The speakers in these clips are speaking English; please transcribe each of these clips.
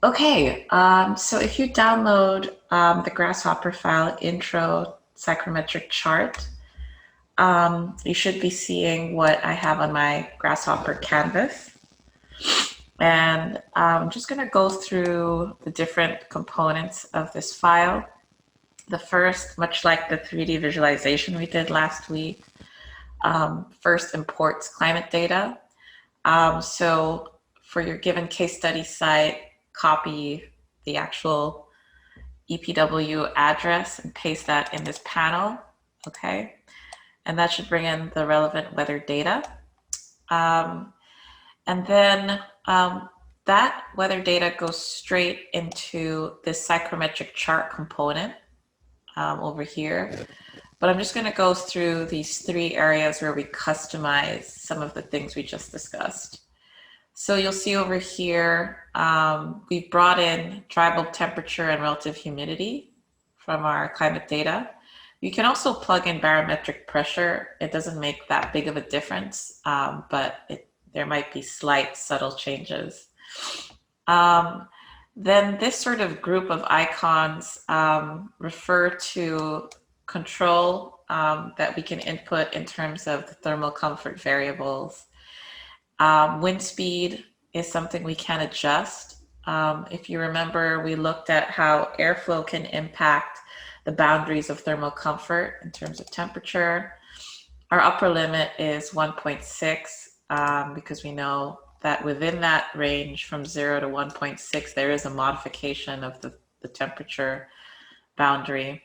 Okay, so if you download the Grasshopper file intro psychrometric chart, you should be seeing what I have on my Grasshopper canvas. And I'm just going to go through the different components of this file. The first, much like the 3D visualization we did last week, first imports climate data. So for your given case study site, copy the actual EPW address and paste that in this panel, okay? And that should bring in the relevant weather data. And then that weather data goes straight into this psychrometric chart component over here. But I'm just going to go through these three areas where we customize some of the things we just discussed. So you'll see over here, we've brought in dry bulb temperature and relative humidity from our climate data. You can also plug in barometric pressure. It doesn't make that big of a difference, but there might be slight subtle changes. Then this sort of group of icons refer to control that we can input in terms of the thermal comfort variables. Wind speed is something we can adjust. If you remember, we looked at how airflow can impact the boundaries of thermal comfort in terms of temperature. Our upper limit is 1.6 because we know that within that range from 0 to 1.6, there is a modification of the temperature boundary.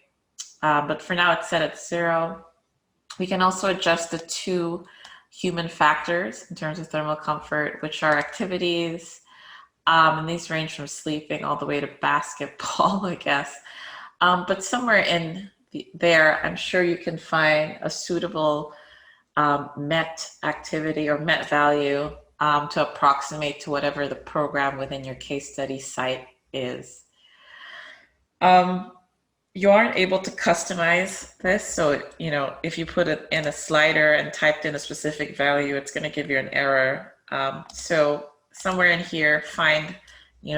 But for now, it's set at 0. We can also adjust the two human factors in terms of thermal comfort, which are activities, and these range from sleeping all the way to basketball, I guess. But somewhere in there, I'm sure you can find a suitable MET activity or MET value to approximate to whatever the program within your case study site is. You aren't able to customize this. So, if you put it in a slider and typed in a specific value, it's going to give you an error. So somewhere in here, find,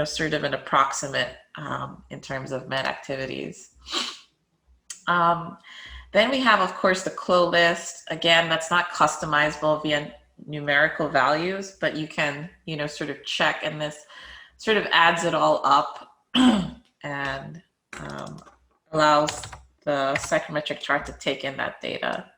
sort of an approximate in terms of MET activities. Then we have, of course, the CLO list. Again, that's not customizable via numerical values, but you can, sort of check, and this sort of adds it all up and allows the psychrometric chart to take in that data.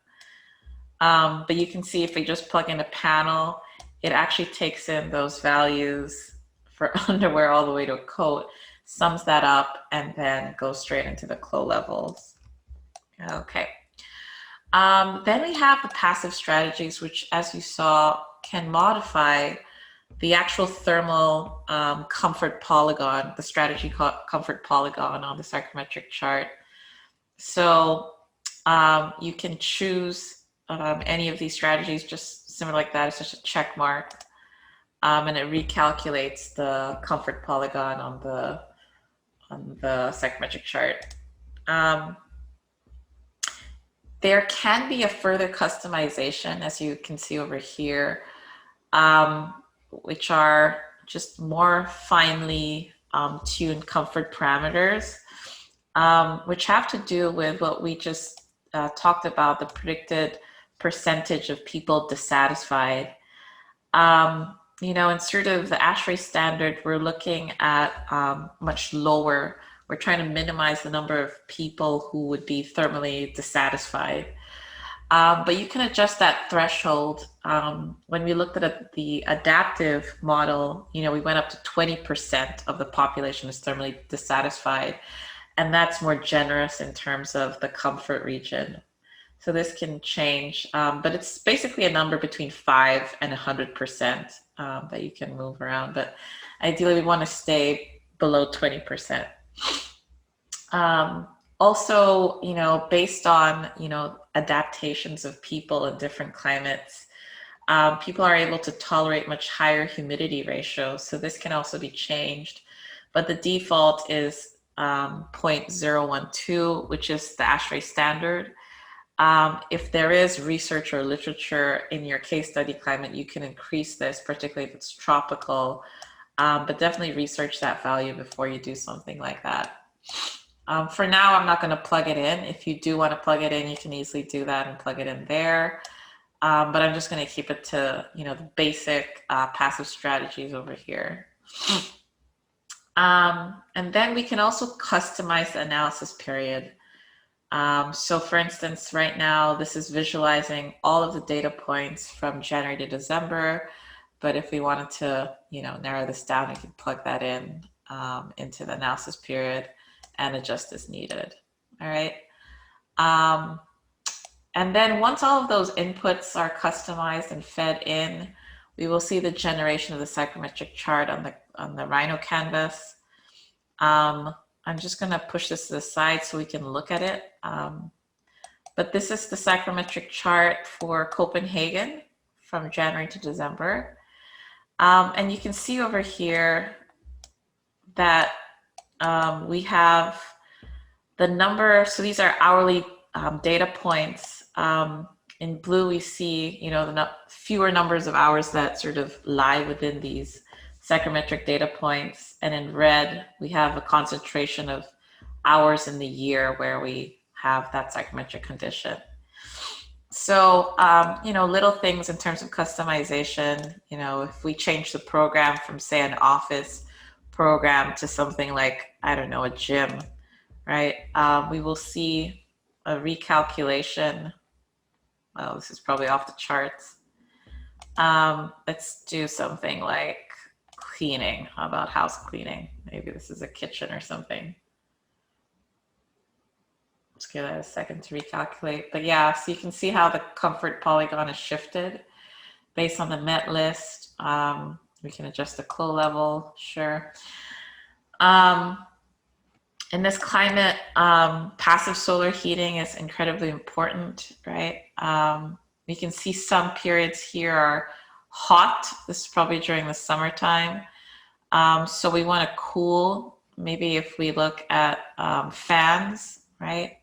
But you can see if we just plug in a panel, it actually takes in those values for underwear all the way to a coat, sums that up, and then goes straight into the CLO levels. Okay. Then we have the passive strategies, which, as you saw, can modify the actual thermal comfort polygon, the strategy called comfort polygon on the psychrometric chart. So you can choose any of these strategies, just similar like that. It's just a check mark, and it recalculates the comfort polygon on the psychrometric chart. There can be a further customization, as you can see over here, which are just more finely tuned comfort parameters, which have to do with what we just talked about, the predicted percentage of people dissatisfied. In sort of the ASHRAE standard, we're looking at much lower. We're trying to minimize the number of people who would be thermally dissatisfied. But you can adjust that threshold. When we looked at the adaptive model, we went up to 20% of the population is thermally dissatisfied. And that's more generous in terms of the comfort region. So this can change, but it's basically a number between 5 and 100% that you can move around. But ideally, we want to stay below 20%. Also, based on, adaptations of people in different climates, people are able to tolerate much higher humidity ratios. So this can also be changed, but the default is 0.012, which is the ASHRAE standard. If there is research or literature in your case study climate, you can increase this, particularly if it's tropical, but definitely research that value before you do something like that. For now, I'm not going to plug it in. If you do want to plug it in, you can easily do that and plug it in there. But I'm just going to keep it to, the basic passive strategies over here. And then we can also customize the analysis period. So for instance, right now, this is visualizing all of the data points from January to December. But if we wanted to, narrow this down, we can plug that in into the analysis period and adjust as needed. All right. And then once all of those inputs are customized and fed in, we will see the generation of the psychrometric chart on the Rhino canvas. I'm just going to push this to the side so we can look at it. But this is the psychrometric chart for Copenhagen from January to December. And you can see over here that we have the number. So these are hourly data points. In blue, we see, the fewer numbers of hours that sort of lie within these psychrometric data points. And in red, we have a concentration of hours in the year where we have that psychrometric condition. So, little things in terms of customization, if we change the program from, say, an office program to something like, I don't know, a gym, right? We will see a recalculation. Well, this is probably off the charts. Let's do something like cleaning. How about house cleaning? Maybe this is a kitchen or something. Let's give that a second to recalculate. But yeah, so you can see how the comfort polygon is shifted based on the Met list. We can adjust the CLO level, sure. In this climate, passive solar heating is incredibly important, right? You can see some periods here are hot. This is probably during the summertime. So we want to cool. Maybe if we look at fans, right?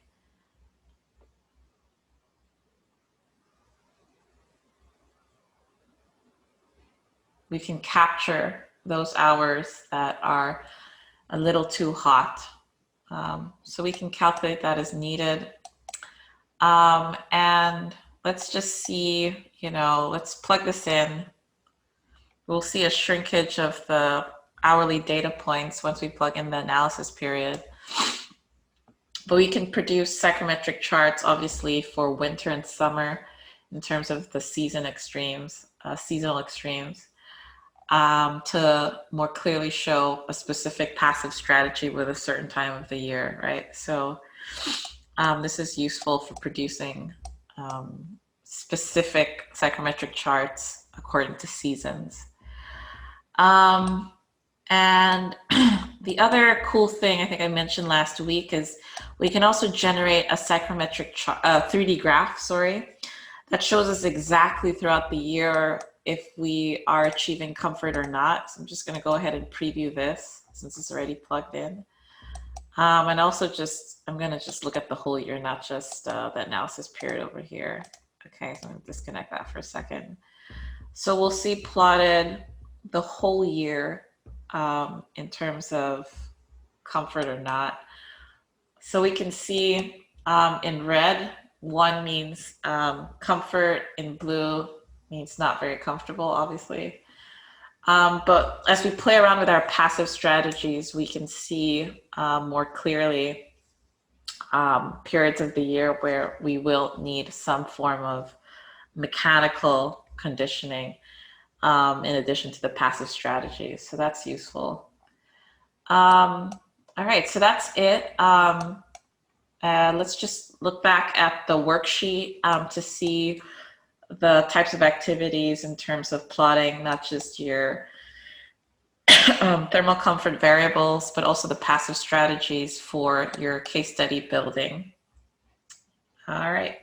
We can capture those hours that are a little too hot. So we can calculate that as needed. And let's just see, let's plug this in. We'll see a shrinkage of the hourly data points once we plug in the analysis period. But we can produce psychrometric charts, obviously, for winter and summer in terms of the seasonal extremes, to more clearly show a specific passive strategy with a certain time of the year, right? So this is useful for producing specific psychrometric charts according to seasons. And the other cool thing I think I mentioned last week is we can also generate a psychrometric 3D graph, that shows us exactly throughout the year if we are achieving comfort or not. So I'm just going to go ahead and preview this since it's already plugged in. And also I'm going to just look at the whole year, not just the analysis period over here. Okay, so I'm going to disconnect that for a second. So we'll see plotted the whole year in terms of comfort or not. So we can see in red, 1 means comfort, in blue means not very comfortable, obviously. But as we play around with our passive strategies, we can see more clearly periods of the year where we will need some form of mechanical conditioning in addition to the passive strategies. So that's useful. All right, so that's it. Let's just look back at the worksheet to see the types of activities in terms of plotting, not just your thermal comfort variables, but also the passive strategies for your case study building. All right.